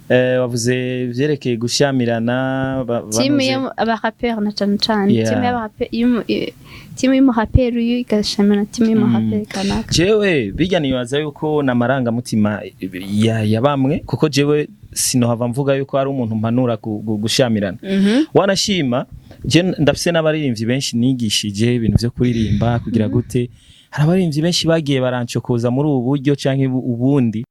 wavuze vyerekeye gushamirana timu y'abaraperi na cane timu y'umuraperi igashamirana timu y'umuraperi kanaka jewe bijya nibaza yuko namaranga mutima ya bamwe kuko jewe sinohava mvuga yuko ari umuntu mpanura gushamirana wanashima je ndafise n'abaririmbyi benshi nigishije ibintu vyo kuririmba kugira gute hari abaririmbyi benshi bagiye barancokoza muri ubu buryo canke ubundi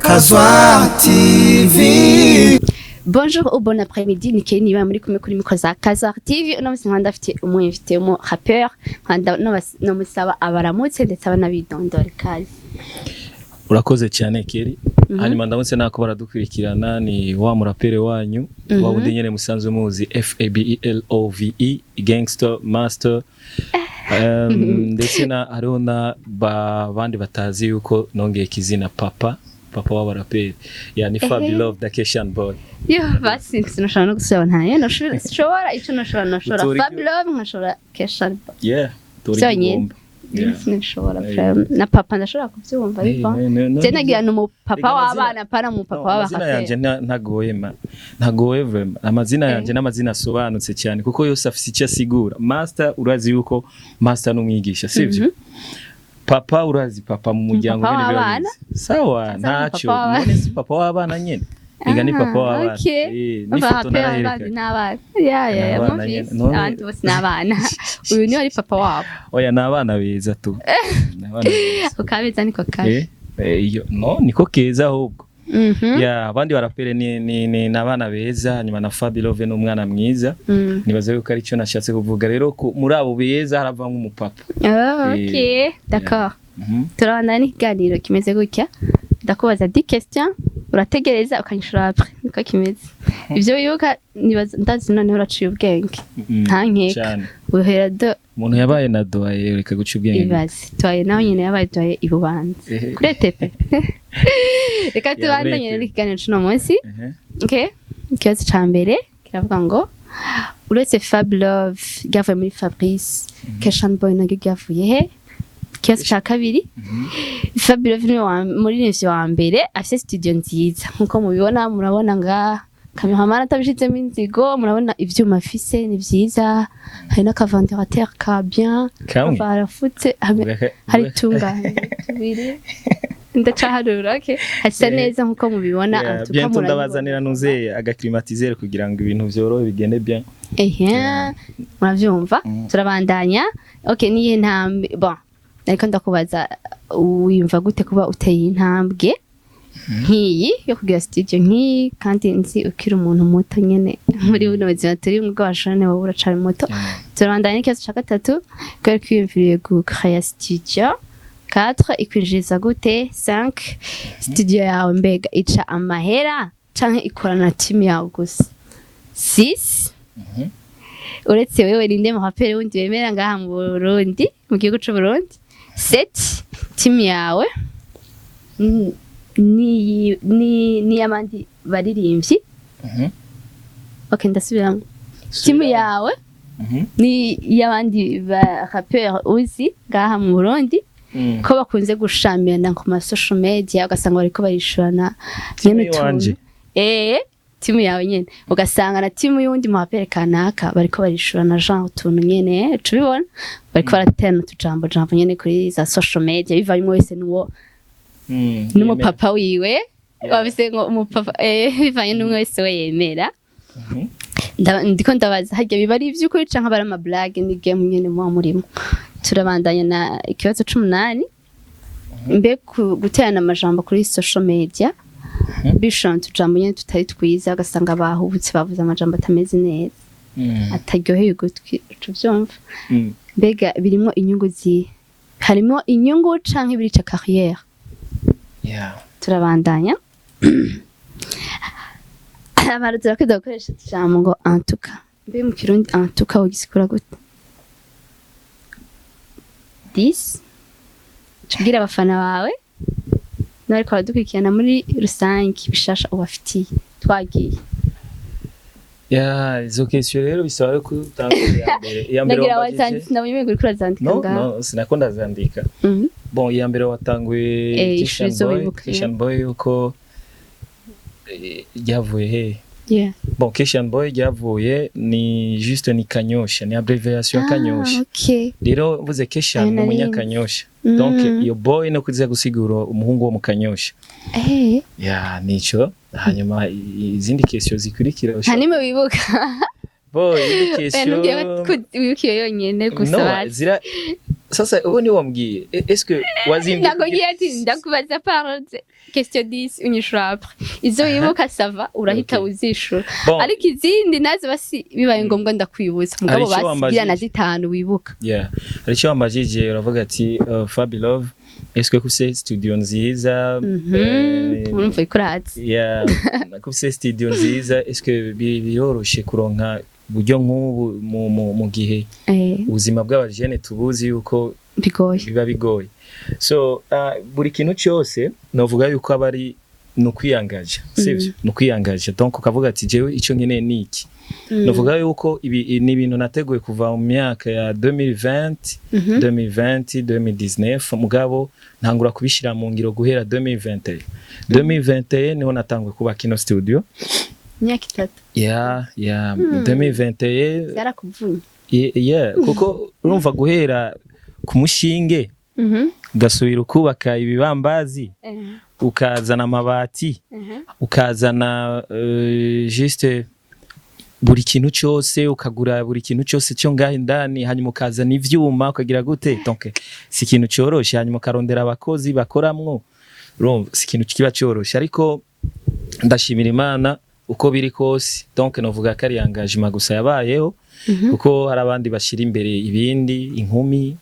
Kazwa TV. Bonjour ou bon après-midi, ni Kenny wa muri kumwe kuri miko za Kazwa TV. Uno musi nkanda afite umwifite mu rappeur, nkanda no musaba abaramutse ndetse abanabidondora kazi. Urakoze cyane Keri. Hanyuma ndamutse nako baradukurikirana ni wa murapere wanyu wa wundi nyene musanzwe muzi FABELOVE Gangster Master. Ndetse na hariho na bandi batazi yuko nongeye kizina Papa w'abaraperi yani Fabulous da Keshan Boy. Yo basi sinashobora no gusaba ntaye nashobora ico nashobora Fabulous nkashobora Keshan Boy. Yeah, turi nshobora na papa ndashobora kubyumva biva je nagira no papa w'abana para mu papa w'abakafera yanje ntagoye vraiment amazina yanje n'amazina asobanutse cyane kuko yose afise icyo asigura. Master urazi yuko master n'umwigisha sivyo papa urazi papa mu muryango nyene byo sawa ntaco none si papa w'abana nyene Ega ni papa w'abana ni foto narahereka n'abana ya muvisi bose n'abana uyu ni ari papa wabo oya n'abana beza tu n'abana ukabeza niko kaje iyo no niko keza ahubwo ya abandi barapere ni n'abana beza nyuma na Fabulous n'umwana mwiza nibaze yuko ari cyo nashatse kuvuga rero muri abo beza harava nk'umupapa. Okay d'accord turabana n'ikiganiro kimeze gutya ndakubaza 10 questions urategereza ukanyishura après niko kimeze ivyo yuka nibaza ndazi none uraciye ubwenge ntankeka uhera do umuntu yabaye na doye reka guca ubwenge ibazi doye nawe nyene yabaye doye ibubanze kuri tepe reka tubandanye n'ikiganiro cuno munsi. Okay ikibazo ca mbere kiravuga ngo uretse Fabulous gavuye muri Fabrice Keshan Boy nage gavuye he? Kiasi cha kabiri Fabulous muri nivyo wa mbere afise studio nziza nkuko mubibona murabona nga kamera atabishizemo inzigo murabona ivyuma afise ni vyiza hari na ventilateur ka bien barafutse hari tunganye tubiri ndacaharura okay hasa neza nkuko mubibona tukamura ndabazanira nuze agaclimatiser kugira ngo ibintu vyorohe bigende bien muravyumva turabandanya okay niye ntambe bon ariko ndakubaza wimva gute kuba uteye intambwe nkiyi yo kugira studio nkiyi kandi nzi ukiri umuntu muto nyene muri buno buzima turi mu bwashane wowe uracari muto turandanye n'ikibazo ca gatatu kwari kwiyumviriye gukaya studio 4 ikwinjiza gute 5 studio yawe mbega ica amahera canke ikorana team yawe gusa 6 uretse wewe ninde mu raperi wundi wemera ngaha mu Burundi mu gihugu c'u Burundi 7 team yawe ni yamandi baririmbyi okay ndasubiramo team yawe ni yabandi ba rapper uzi ngaha mu Burundi ko bakunze gushamirana ku ma social media ugasanga bariko barishurana nyene tunje timu yawe nyene ugasanga na timu yundi mu rapper kanaka bariko barishurana genre utuntu nyene tubibona bariko baratena tujambo nyene kuri za social media biva bimwe wese nuwo numo papa wiwe wabise ngo umupapa bivanye n'umwe wese we yemera ndiko ndabaza harya biba ari ivy'ukuri canke bari ama blague ni game nyene mu murimo. Turabandanya na ikibazo 18 mbe guterana amajambo kuri social media bishant tujambo nyene tutari twiza ugasanga bahubutse bavuze amajambo atameze neza ataryoheye gutwi tuvyumva mbega birimo inyungu harimo inyungu canke birica carrière. Turabandanya abarutura kwiza gukoresha ijambo ngo antuka mbe mu kirundi antuka ugisikura gute 10 tubwira abafana bawe nari kwa dukurikirana muri rusangi bishasha ubafitiye twagiye izo question rero bisaba ko utanga iya mbere nagira wambajije wazanditse nabonye mwe gukora zandika ngaho no sinakunda zandika bon iya mbere watanguye Kishan Boy uko ryavuye he bon Kishan Boy ryavuye ni juste ni Kanyosha ni abbreviation Kanyosha okay rero mvuze Kishan mu munyakanyosha donc iyo boy no kuza gusigura umuhungu wo mu Kanyosha nico hanyuma izindi question zikurikira hanime wibuka boy izindi question wibukiye yonyene gusa zira sasa ubu ni wambwiye est-ce que wazimbi nagogiye ati ndakubaza parole question 10 unyishura après izo wibuka sava urahita uzishura ariko izindi nazo basi bibaye ngombwa ndakwibuza mugabo basigira na 5 wibuka aricyo wambajije uravuga ati Fabi Love est-ce que kuse studio nziza urumva ikuratse kuse studio nziza est-ce que biyoroshe kuronka buryo nk'ubu mu gihe ubuzima bw'abajene tubuzi yuko biba bigoye so buri kintu cyose novuga yuko abari no kwiyangaje sivyo no kwiyangaje donc ukavuga ati jewe icyo nkeneye niki novuga yuko ibi ni ibintu nateguye kuva mu myaka ya 2020 2019 mugabo ntangura kubishira mu ngiro guhera 2021 niho natangwe kuba kino studio myaka 3 2021 zarakuvunye kuko urumva guhera ku mushinge ugasubira ukubaka ibibambazi ukazana amabati ukazana juste buri kintu cyose ukagura buri kintu cyose cyo ngaho indani hanyuma ukazana ivyuma ukagira gute donc si ikintu cyoroshe hanyuma ukarondera abakozi bakoramwo urumva si ikintu kiba cyoroshe ariko ndashimira Imana uko biri kose donc novuga ko ari engagement gusa yabayeho kuko hari abandi bashira imbere ibindi inkumi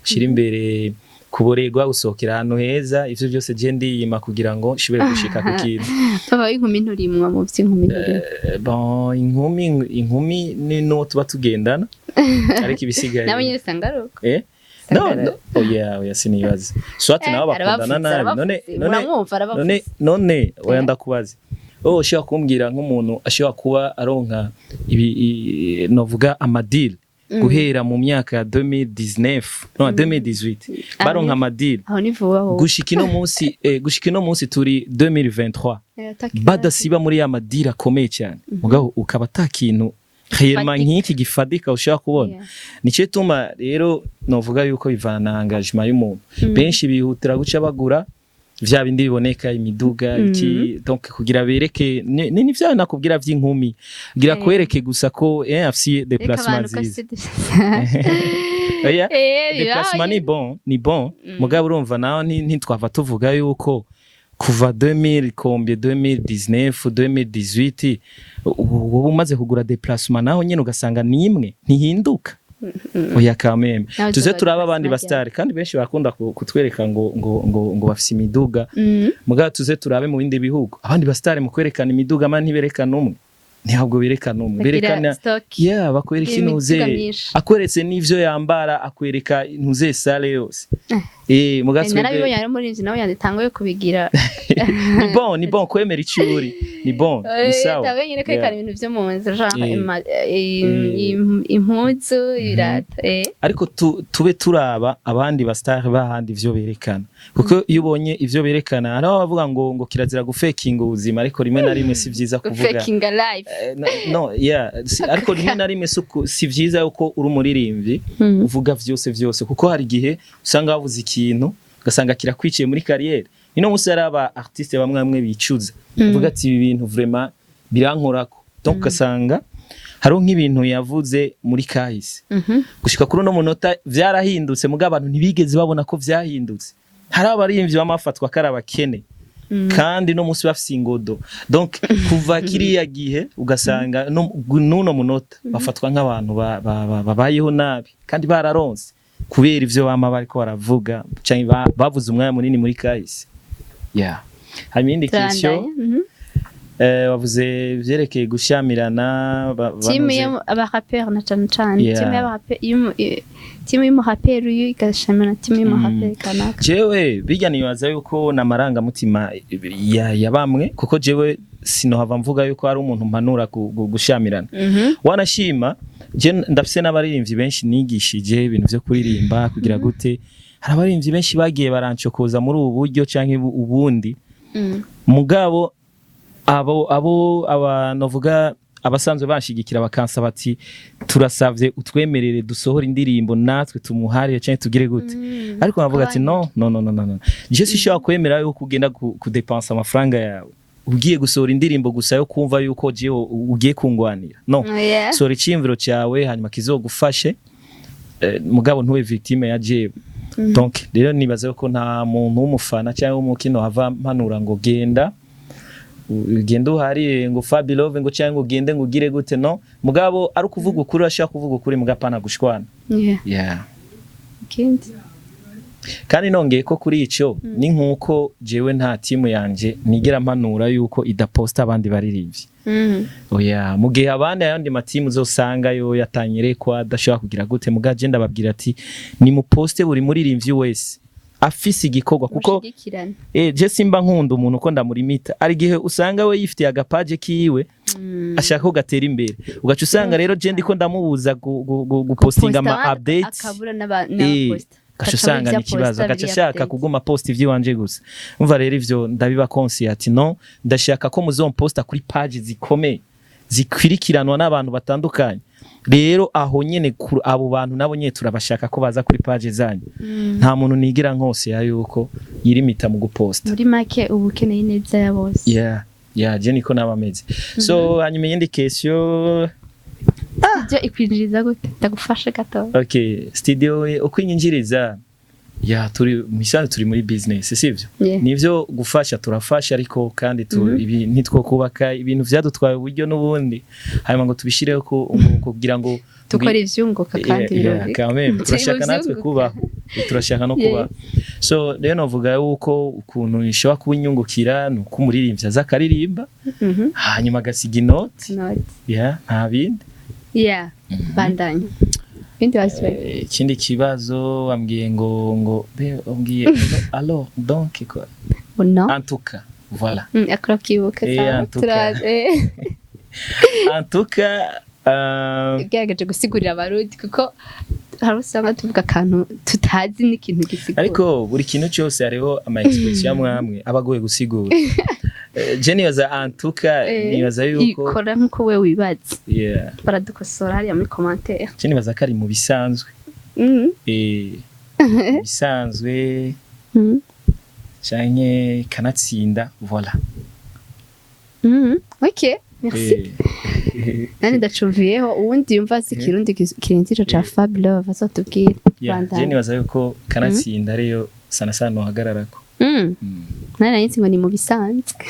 bashira imbere kuborerwa gusohokera ahantu heza ivyo byose je ndiyima kugira ngo nshobore gushika ku kintu baba inkumi nturimwa mu vy'inkumi bon inkumi ni no tuba tugendana ariko ibisigaye nawe nyine sangaruko no oya sinibaza swati nabo bakundana nabi none oya ndakubaza ushobora kumbwira nk'umuntu ashobora kuba aronka ibi novuga amadil guhera mu myaka ya 2019 no 2018 baronka amadil gushika ino munsi turi 2023 badasiba muri ya madil akomeye cyane mugabo ukaba atakintu réellement nk'iki gifadika ushaka kubona nice tuma rero novuga yuko bivana na engagement y'umuntu benshi bihutira guca bagura vya bindi biboneka imiduga iki donc kugira bereke ni vya nakubwira vy'inkumi gira kwereke gusa ko afisi déplacement zizi déplacement ni bon mugabo urumva naho ntitwava tuvuga yuko kuva 2019 2018 ubu umaze kugura déplacement naho nyene ugasanga ni imwe ntihinduka oya kameme tuze turaba abandi bastari kandi benshi bakunda kutwereka ngo bafise imiduga mugabo tuze turabe mu bindi bihugu abandi bastari mu kwerekana imiduga man ntiberekana umwe ntabwo berekana umwe berekana bakwereka inuze akweretse n'ivyo yambara akwereka intuze sale yose mugatwe narabibonye ari muri inzi nawe yanditangoye kubigira ni bon kwemera icuri ni bon ni sawa tawe nyine kwerekana ibintu byo mu nzu impuzu irata ariko tube turaba abandi bastari bahandi ivyo berekana kuko iyo ubonye ivyo berekana hari abavuga ngo kirazira gufekinga ubuzima ariko rimwe na rimwe si vyiza kuvuga faking life ariko rimwe na rimwe si vyiza yuko uri umuririmbyi uvuga vyose kuko hari gihe usanga bavuze ikintu ugasanga kirakwiciye muri carrière ino musi ari aba artiste bamwe bicuza uvuga ati ibi bintu vraiment birankorako donc ugasanga haro nk'ibintu yavuze muri kahise gushika kuri no munota vyarahindutse muga abantu ntibigeze babona ko vyahindutse hari abarimvyi bamafatwa karabakene kandi no musi bafise ingodo donc kuva kiriya gihe ugasanga nuno munota bafatwa nk'abantu babayeho nabi kandi bararonse kubera ivyo bama bariko baravuga canke bavuze umwanya munini muri kahise hanyuma indi question wavuze vyerekeye gushamirana timu y'abaraperi na cane timu y'umuraperi uyu igashamirana timu y'umuraperi kanaka jewe bijya nibaza yuko namaranga mutima ya bamwe kuko jewe sinohava mvuga yuko ari umuntu mpanura gushamirana wanashima je ndafise n'abaririmbyi benshi nigishije ibintu vyo kuririmba kugira gute hari abaririmbyi benshi bagiye barancokoza muri ubu buryo canke ubundi mugabo abanovuga abasanzwe bashigikira bakansa bati turasavye utwemerere dusohora indirimbo natwe tumuharire canke tugire gute ariko navuga ati no je sishobora kwemera yuko ugenda kudepensa amafaranga yawe ugiye gusohora indirimbo gusa yo kumva yuko je ugiye kungwanira no sohora iciyumviro cyawe hanyuma kizogufashe mugabo ntube victime ya je donc rero nibaza ko nta muntu w'umufana cyangwa umukino hava mpanura ngo genda uhari ngo Fabilove ngo cyangwa ugende ngo ugire gute no mugabo ari kuvuga ukuri ashaka kuvuga ukuri mugapana gushwana kandi nongeye ko kuri ico ni nkuko jewe nta timu yanje nigera mpanura yuko idaposta abandi baririmbyi oya mugihe abandi ayandi matimu uzosanga yo yatanyerekwa adashaka kugira gute mugaje ndababwira ati ni mu poste buri muririmbyi wese afise igikorwa kuko je simba nkunda umuntu uko ndamurimita ari gihe usanga we yifitiye agapaje kiwe ashaka ko gatera imbere ugaca usanga rero je ndiko ndamubuza gupostinga ama updates akabura n'abaposta gacha usanga ni kibazo gacha shaka kuguma post ivy'iwanje gusa umva rero ivyo ndabiba conscious no ndashaka ko muzomposta kuri page zikomeye zikwirikiranwa n'abantu batandukanye rero aho nyene abo bantu nabo nyene turabashaka ko baza kuri page zanyu nta muntu nigira nkose ya yuko yirimita mu guposta muri make ubukeneye neza ya bose je niko nabameze so hanyuma yindi question studio ikwinjiriza gute ndagufashe gato okay studio ukwinyinjiriza turi misano turi muri business sivyo nivyo gufasha turafasha ariko kandi ibi nitwo kubaka ibintu vyadutwaye uburyo n'ubundi hanyuma ngo tubishireho kugira ngo tukora ivyunguka kandi birori turashaka natwe kubaho turashaka no kuba so rero novuga yuko ukuntu ishobora kubinyungukira nuko umuririmbyi azakaririmba hanyuma agasiga note nta bindi bandanye bindi wasibaye ikindi kibazo wambwiye ngo wambwiye alors donc quoi en tout cas voilà akora kibuka en tout cas gerageje gusigurira abarundi kuko hari usanga tuvuga akantu tutazi n'ikintu gisigura ariko buri kintu cyose hariho ama expression mwamwe abagoye gusigura Jenny waza antuka nibaza yuko ikora nkuko we wibaza baradukosora hariya muri commentaire Jenny waza kari mu bisanzwe bisanzwe cyane kanatsinda voilà okay merci nani ndacuviyeho uwundi yumva sikirundi kirinziro ca Fabilove azotubwira Jenny waza yuko kanatsinda rero sana no hagararako nani yinsi ngo ni mu bisanzwe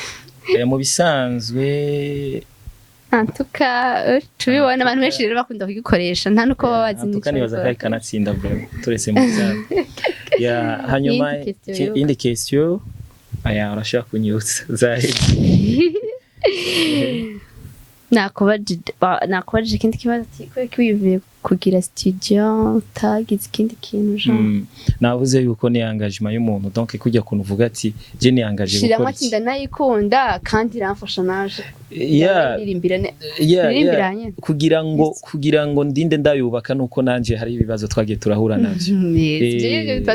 mu bisanzwe antuka tubibona abantu benshi rero bakunda kugikoresha nta nuko babazi antuka nibaza kai kanatsinda bro turese mu bisanzwe hanyuma indi question urashaka kunyutsa zaheze nakubajije ikindi kibazo kwivuye kugira studio tagize ikindi kintu jean navuze yuko ni engagement y'umuntu donc kujya kuntu uvuga ati je ni engagement gukora shira matinda nayikunda kandi iramfasha naje kugira ngo ndinde ndayubaka nuko nanje hari ibibazo twagiye turahura navyo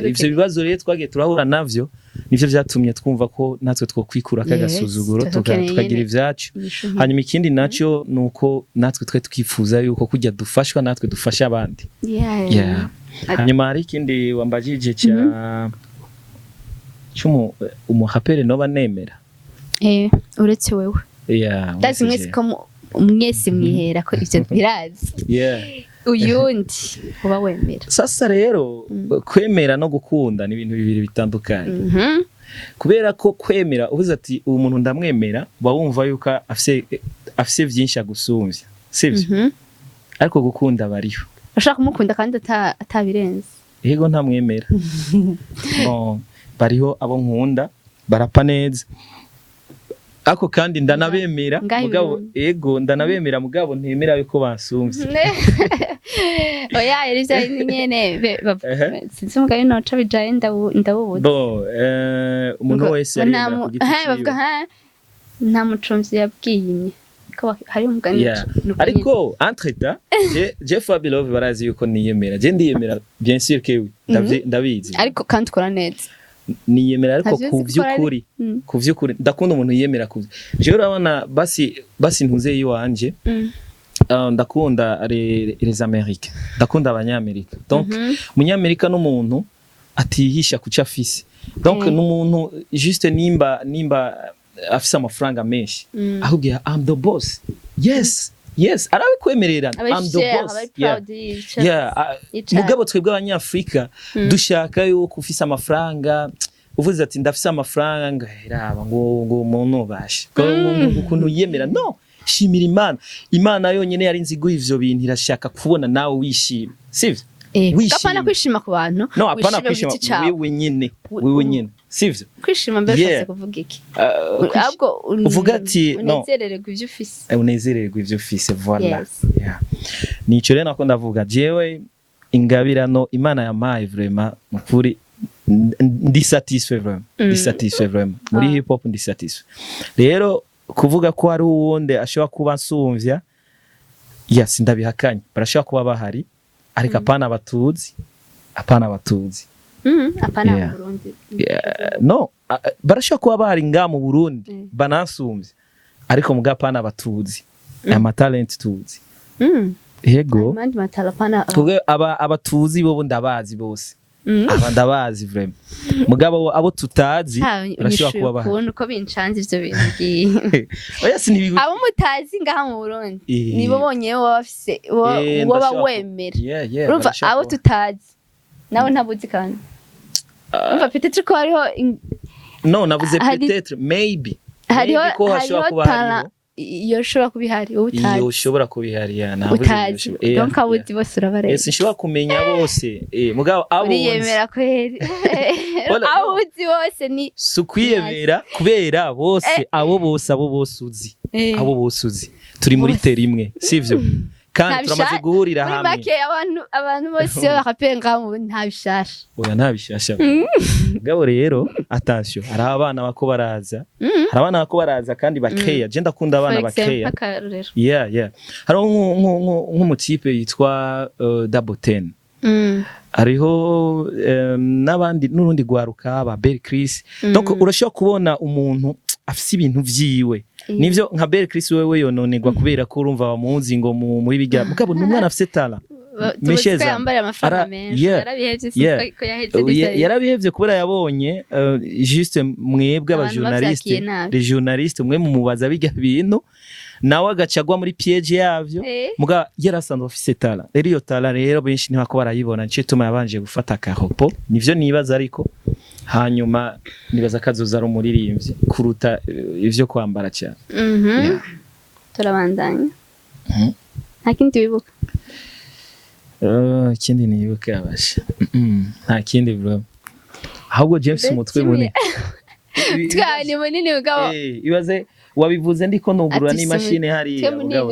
ivyo bibazo rero twagiye turahura navyo nivyo vyatumye twumva ko natwe twokwikura kagasuzuguro tukagira ivyacu hanyuma ikindi naco nuko natwe twe twifuza yuko kujya dufashwa natwe dufasha abandi hanyuma hari ikindi wambajije cya umuhapere noba nemera uretse wewe ndazi mwese ko mwese mwihera ko ivyo birazi uyundi uba wemera sasa rero kwemera no gukunda ni ibintu bibiri bitandukanye kubera ko kwemera uvuze ati uwo muntu ndamwemera uba wumva yuko afise vyinshi agusumvya sivyo ariko gukunda bariho ushaka kumukunda kandi atabirenze yego ntamwemera bariho abo nkunda barapa neza ako kandi ndanabemera mugabo ego ndanabemera mugabo ntemera yuko basumvye oya irivyo nyene sinzi mugabo noca bijaye ndabubuze umuntu wese ari bavuga nta mucomvyi yabwiyimye ko hari umugani Yeah. Ariko entreta je Fabilove barazi yuko niyemera je ndiyemera bien sûr que oui ndabizi ariko kandi ukora neza niyemera ariko ku vy'ukuri ndakunda umuntu yiyemera ku je urabona basi ntuze yiwanje ndakunda les Américains ndakunda abanyamerika donc munyamerika n'umuntu atihisha kuca afise donc n'umuntu juste nimba afise amafaranga menshi ahubwo I'm the boss yes arabikwemerera I'm the boss mugabo twebwe abanyafrika dushaka yuko ufise amafaranga uvuze ati ndafise amafaranga iraba ngo umuntu bashe ukuntu yemera no shimira Imana yonyene yari nzi guha ivyo bintu irashaka kubona nawe wishima sivyo apana kwishima ku bantu no apana kwishima wewe nyene sivyo kwishima mbere kuvuga iki ahubwo uvuga ati no unezerererwa ivyo ufise unezerererwa ivyo ufise voilà nico rero nako ndavuga jewe ingabirano Imana yampaye vraiment mukuri ndi satisfait vraiment muri hip hop ndi satisfait rero kuvuga ko ari uwonde ashobora kuba nsumvya yes ndabihakanye barashobora kuba bahari ariko apana batuzi apana mu Burundi no barashobora kuba bahari nga mu Burundi banansumvye ariko muga apana batuzi ama talent tuzi yego kuko abatuzi bo ndabazi bose ndabazi vraiment mugabo abo tutazi barashobora kuba bahari kubona uko bincanze ivyo bintu oya sinibigu abo mutazi ngaha mu Burundi nibo bonyewe bafise woba wemera urumva abo tutazi nawe ntabuzi kandi umva peut-être ko hariho no navuze peut-être maybe ko hashobora kuba hariho yoshobora kubihari ubutazi yoshobora kubihari nawe utazi donc abuzi bose urabareba sinshobora kumenya bose mugabo abo uriyemera kweri abuzi bose ni sukwiyemera kubera bose abo bose uzi abo bose uzi turi muri teri imwe sivyo kandi turamaze guhurira hamwe make abantu bose bakapenga mu ntabishasha oya ntabishasha gabo rero attention hari abana bako baraza kandi bakeya je ndakunda abana bakeya hari nk'umutipe yitwa Double 10 hariho n'abandi n'urundi gwaruka aba Berry Chris donc urashobora kubona umuntu afise ibintu vyiwe nivyo nka Berry Chris wewe yononegwa kubera ko urumva bamuzi ngo muri biga mugabo n'umwana afise tala mesheza yambaye amafaranga menshi yarabihevye kubera yabonye juste mwebwe les journalistes mwe mumubaza biga bintu nawe agacagwa muri piège yavyo muga yarasanzwe afise tala rero iyo tala rero benshi ntibako barayibona nce tuma yabanje gufata akahopo nivyo nibaza ariko hanyuma nibaza kazoza ari umuririmbyi kuruta ivyo kwambara cyane turabandanya nta kindi wibuka ikindi nibuka abasha nta kindi bro ahubwo James umutwe munini twani munini ugabo ibaze wabivuze ndiko nugurura n'imashine hari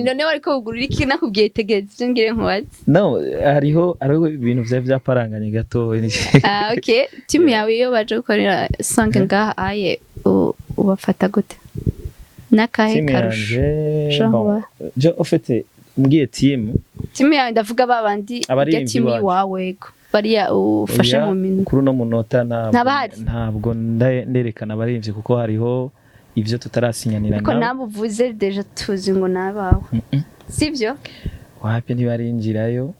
none wariko ugurura iki nakubwiye tegeze ngire nkubaze no hariho ibintu vyaparanganye gato okay timu yawe iyo baje gukorera song ngaha aye ubafata gute nakahe karusho je ofete mbwiye timu yawe ndavuga babandi ya timu wawe bariya ufashe mu minwe kuri no munota ntabwo nderekana abarimvye kuko hariho ivyo tutarasinyanira nabo ko nabuvuze deja tuzi ngo nabaho sivyo wapi ntibarinjirayo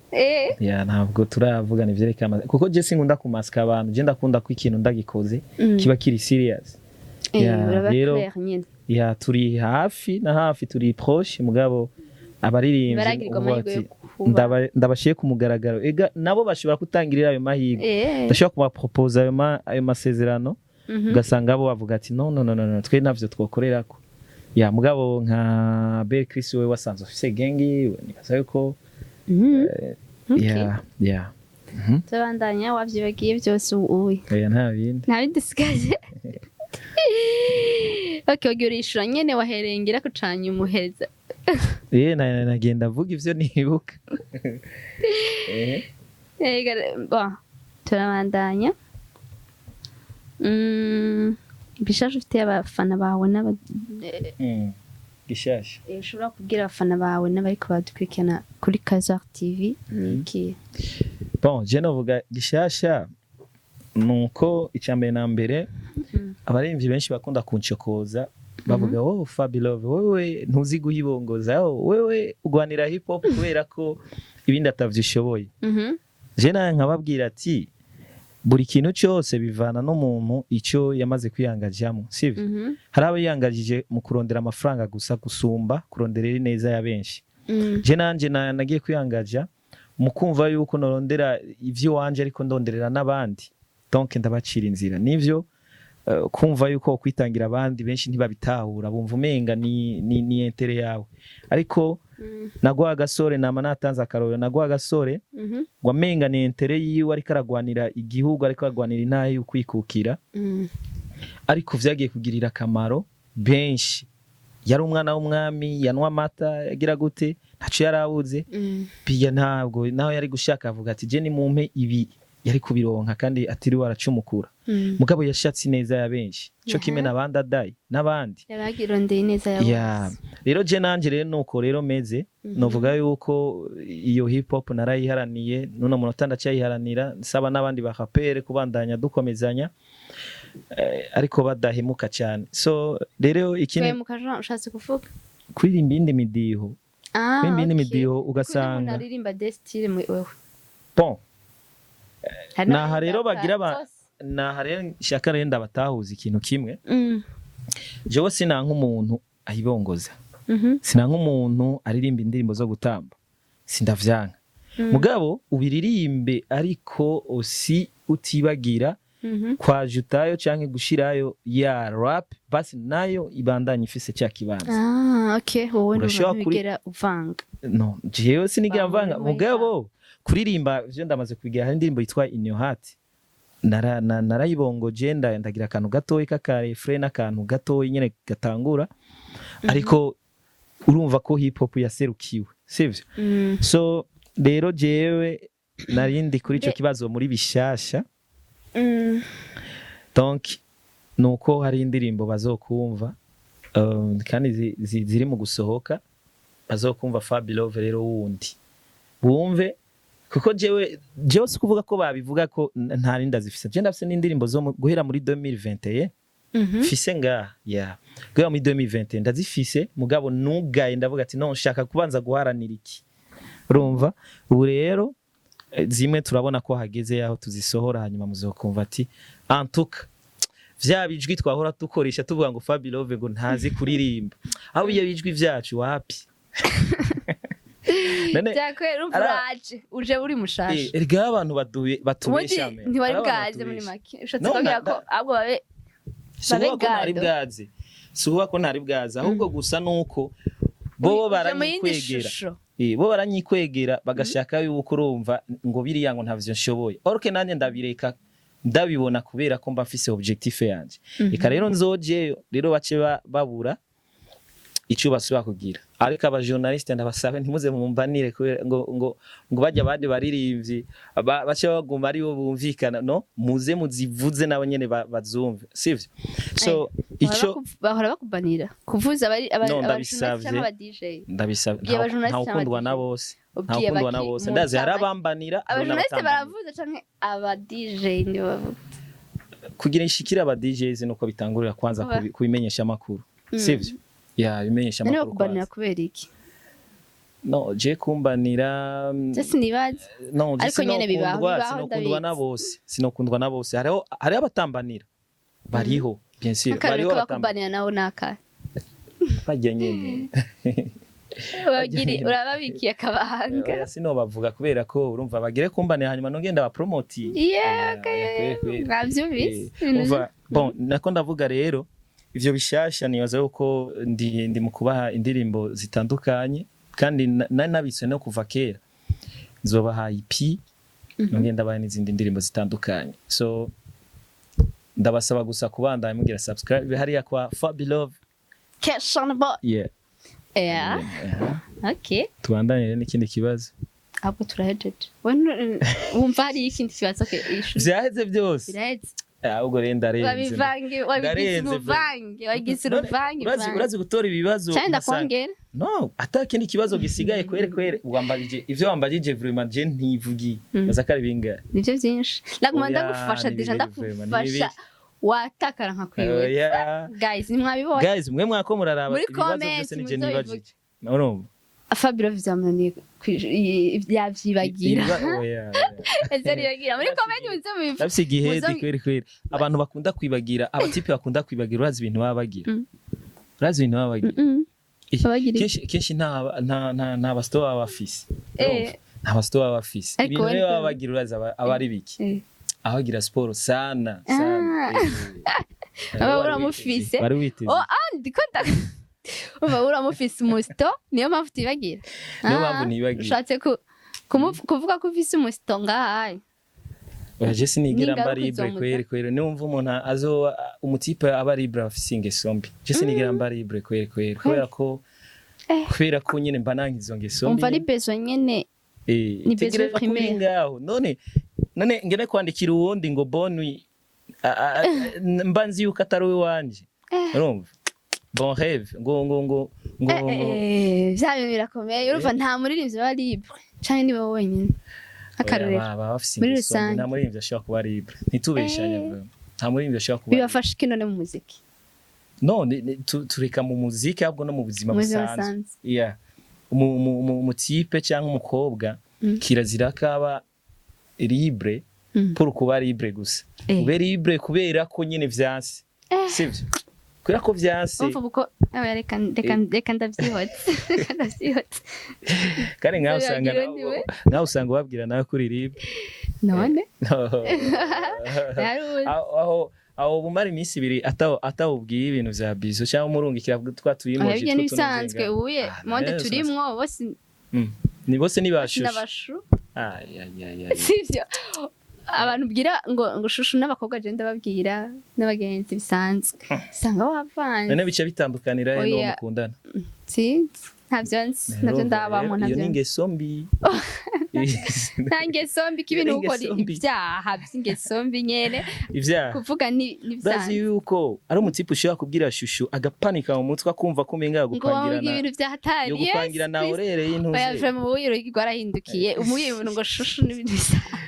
ntabwo turavugana ivyerekana kuko je sinkunda kumaska abantu je ndakunda ko ikintu ndagikoze kiba kiri serious rero turi hafi na hafi turi proche mugabo abaririmbyi ndabashiye ku mugaragaro ega nabo bashobora kutangirira ayo mahirwe ndashobora kubapropose ayo masezerano ugasanga abo bavuga ati no twe navyo twokorerako mugabo nka Berry Chris we wasanzwe afise gengi nibaza yuko tubandanya wavyibagiye byose uye nta bindi sigaje okay ogurishura nyene waherengera kucanya umuheza nagenda avuga ivyo nibuka turabandanya bishasha ufite abafana bawe n'aba gishasha ushobora kubwira abafana bawe n'abariko badukurikirana kuri Kazwa TV niki bon je novuga gishasha nuko icambere na mbere abaremvyi benshi bakunda kuncokoza bavuga oh Fabilove wewe ntuzi guhibongoza wewe ugwanira hip hop kubera ko ibindi atavyishoboye je naye nkababwira ati buri kintu cyose bivana n'umuntu icyo yamaze kwiyangajamo sivyo hari abo yangajije mu kurondera amafaranga gusa gusumba kuronderera neza ya benshi je nanje nagiye kwiyangaja mu kumva yuko norondera ivyo wanje ariko ndonderera n'abandi donc ndabacira inzira nivyo kumva yuko kwitangira abandi benshi ntibabitahura bumva umenga ni intere yawe ariko nagwa agasore nama natanze akaroro nagwa agasore wamenga ni intere yiwe ariko aragwanira igihugu ariko aragwanira inaye ukwikukira ariko vyagiye kugirira akamaro benshi yari umwana w'umwami yanwa amata yagira gute ntaco yarabuze biya ntabwo naho yari gushaka avuga ati je ni mumpe ibi yari kubironka kandi atiri waracumukura mugabo yashatse neza ya benshi cyo kimwe nabandi adai nabandi yaragirondeye neza ya rero je nanje rero nuko rero meze novuga yuko iyo hip hop narayiharaniye none umuntu ndacayiharanira nsaba nabandi bakapere kubandanya dukomezanya ariko badahemuka cyane so rero ikindi mukaja ushatse kuvuga kuririmba indi midiho kuririmba indi midiho ugasanga naririmba destile wewe bon naha rero bagira naha rero shaka rero ndabatahuza ikintu kimwe jewe sina nk'umuntu ahibongoza sina nk'umuntu aririmba indirimbo zo gutamba sindavyanka mugabo ubiririmbe ariko osi utibagira kwajutayo canke gushirayo ya rap basi nayo ibandanye ifise cya kibanza okay wowe ntubigera uvanga no jewe sinigira mvanga mugabo kuririmba je ndamaze kubigira hari indirimbo yitwa In Your Heart narayibongoje ndagira akantu gatoyi k'akarefre n'akantu gatoyi nyene gatangura ariko urumva ko hip hop yaserukiwe sivyo so rero jewe narindi kuri ico kibazo muri bishasha donc nuko hari indirimbo bazokumva kandi ziri mu gusohoka bazokumva Fabilove rero wundi bumve kuko jewe sikuvuga ko babivuga ko ntari ndazifise je ndafise n'indirimbo zo guhera muri 2021 fise nga ya guhera muri 2021 ndazifise mugabo nugaye ndavuga ati no nshaka kubanza guharanira iki urumva ubu rero zimwe turabona ko hageze yaho tuzisohora hanyuma muzokumva ati antuka vya bijwi twahora dukoresha tuvuga ngo Fabilove ngo ntazi kuririmba aho biye bijwi vyacu wapi Jakwe umfuraje uje uri mushasha erga abantu batubeshame ntiwari bwaze muri make ushatse kugira ko ahubwo babe bwaze suba ko ntari bwaze ahubwo gusa nuko bo baranyikwegera bo baranyikwegera bagashaka yuko urumva ngo biriya ngo ntavyo nshoboye orke nanje ndabireka ndabibona kubera ko mba mfise objectif yanje eka rero nzoje rero bace babura icyo basubira kugira ariko aba journaliste ndabasabe ntimuze mumbanire ngo bajya abandi baririmbyi bace baguma ari bo bumvikana no muze muzivuze nabo nyene bazumve sivyo so ico bahora bakubanira kuvuza abari aba DJ ndabisabye nta ukundwa na bose nta ukundwa na bose ndazi harabambanira abajournaliste baravuze canke aba DJ ni bavuga kugira ishikira aba DJs nuko bitangurira kwanza kubimenyesha makuru sivyo ya bimenyesha makuru kubanira kubera iki no je kumbanira just nibaze no ariko nyene sinokundwa na bose sinokundwa na bose hari abatambanira bariho bien sûr bariho batambanira nawo naka bajya nyene urababikiye akabahanga sino bavuga kubera ko urumva bagire kumbanira hanyuma nogenda ba promote navyumvise bon nako ndavuga rero ivyo bishasha nibaza yuko ndi mu kubaha indirimbo zitandukanye kandi nabitse no kuva kera nzobaha EP ngenda baha n'izindi ndirimbo zitandukanye so ndabasaba gusa kubandanya mugira subscribe hariya kwa Fabilove Cash on the board yeah okay tubandanye n'ikindi kibazo abo turahejeje wumva hari ikindi kibazo ke vyaheze byose biraheze ahubwo rero ndarenze wabivange wagize uruvange urazi gutora ibibazo cyane ndakongera no atakindi kibazo gisigaye kwere wambagije ivyo wambagije vraiment je ntivugi bazakari binga nivyo byinshi naguma ndagufasha deja ndakufasha watakara nka kwiwe guys nimwabibona guys mwe mwako muraraba ibibazo byose nije nibajije urumva Fabio vyamani yavyibagira ezeribagira muri comment muze mubivuga bafise igihedi kweri abantu bakunda kwibagira abatipe bakunda kwibagira urazi ibintu babagira urazi ibintu babagira kenshi nta basto abafise nta basto abafise ibintu babagira urazi abari biki abagira sport sana aba uramufise ndiko uba uramufise umusto niyo mpamvu utibagira niyo mpamvu nibagira ushatse kuvuga ko ufise umusto ngahaye je sinigira mba libre kweri numva umuntu azo umutipe aba libre afise ingeso mbi je sinigira mba libre kweri kubera ko nyene mba nangizo ngeso mbi umva ari besoin nyene ni besoin primaire ngaho none ngene kwandikira uwundi ngo bonui mba nzi yuko atari we wanje urumva bon rêve ngo vya bintu birakomeye urumva nta muririmbyi aba libre canke niwe wenyine akarorero muri rusange nta muririmbyi ashobora kuba libre ntitubeshanye nta muririmbyi ashobora kuba bibafasha iki none mu muziki no tureka mu muziki ahubwo no mu buzima busanzwe yeah umutipe cyangwa umukobwa kirazira kaba libre pour kuba libre gusa ube libre kubera ko nyine vyanse sivyo kubera ko vyanse umva uko reka ndavyihotse kare ngaho usanga wabwira nawe kuri libre none aho bumara iminsi ibiri atawubwiye ibintu vya bizo cyangwa umurungikira twatuyimoje ibyo nibisanzwe ubuye monde turimwo bose ni bose nibashushe n'abashu sivyo abantu bwira ngo shushu n'abakobwa je ndababwira n'abagenzi bisanzwe sanga wavanye none bice bitandukanira no mukundana navyo ndabamo navyo iyo ningeso mbi nangeso mbi kibintu uko ibyaha by'ingeso mbi nyene ivyaha kuvuga ni bazi yuko ari umutipe ushobora kubwira shushu agapanika mu mutwe akumva ko umenga gupangirana ngo ibintu byahatari yo gupangira na orere y'intuze bayaje mu buyiro gwarahindukiye umuyiro ngo shushu n'ibintu bisanzwe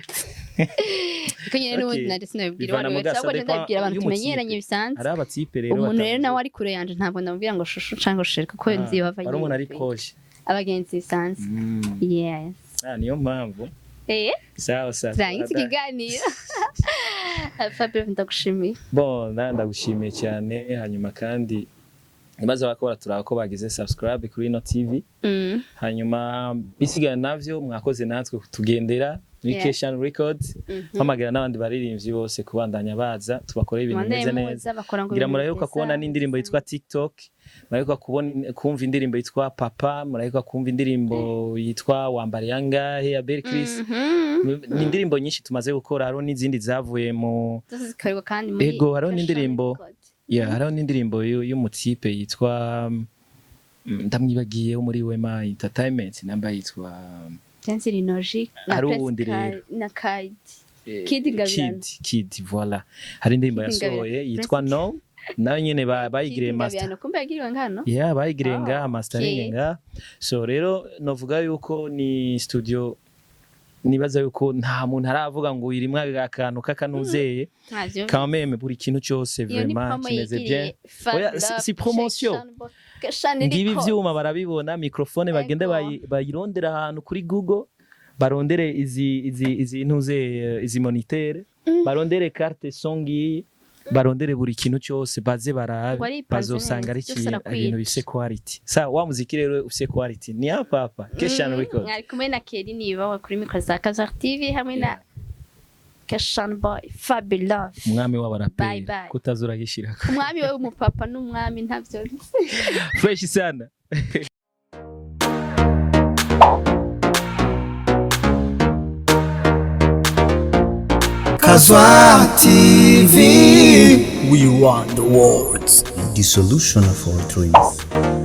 Kwenye n'ubundi nari sinabibwira abantu wese ahubwo ndabwira abantu tumenyeranye bisanzwe ari abatipe rero umuntu rero nawe ari kure yanje ntabwo ndamubwira ngo shushu canke shirika ko nzi bavanye ari umuntu ari koje abagenzi bisanzwe yes niyo mpamvu sawa zangitse ikiganiro Fabio ndagushimiye ndagushimiye cyane hanyuma kandi nibaza bakora turako bagize subscribe kuri ino TV hanyuma bisigaye navyo mwakoze natwe kutugendera Vacation Records hamagara n'abandi baririmbyi bose kubandanya baza tubakorera ibintu bimeze neza ngira murayoka kubona n'indirimbo yitwa TikTok murayoka kumva indirimbo yitwa Papa murayoka kumva indirimbo yitwa Wambare yangahe ya Berry Chris ni indirimbo nyinshi tumaze gukora haro n'izindi zavuye mu ego haro n'indirimbo haro n'indirimbo y'umutipe yitwa ndamwibagiye muri Wema Entertainment namba yitwa Jansiri Noji na Kid voilà hari indirimbo yasohoye yitwa No nayo nyene bayigire master kumbe yagiriwe ngano bayigire nga mastering nga so rero novuga yuko ni studio nibaza yuko nta muntu aravuga ngo irimwe akantu kakanuzeye quand même buri kintu cyose vraiment kimeze bien si promotion ngibi vyuma barabibona microphone bagende bayirondera ahantu kuri Google barondere izi ntuze izi moniteur barondere carte songi barondere buri kintu cyose baze barabe bazosanga ari ibintu bise quality wa muziki rero ufise quality ni hapa Vacation Records mwari kumwe na Kelly niba kuri micro za Kazar TV hamwe na Vacation Boy Fabulous umwami w'abaraperi kutazura gishirako umwami we umupapa n'umwami ntavyo fresh sana Kazwa TV, we want the world, the solution of our dreams.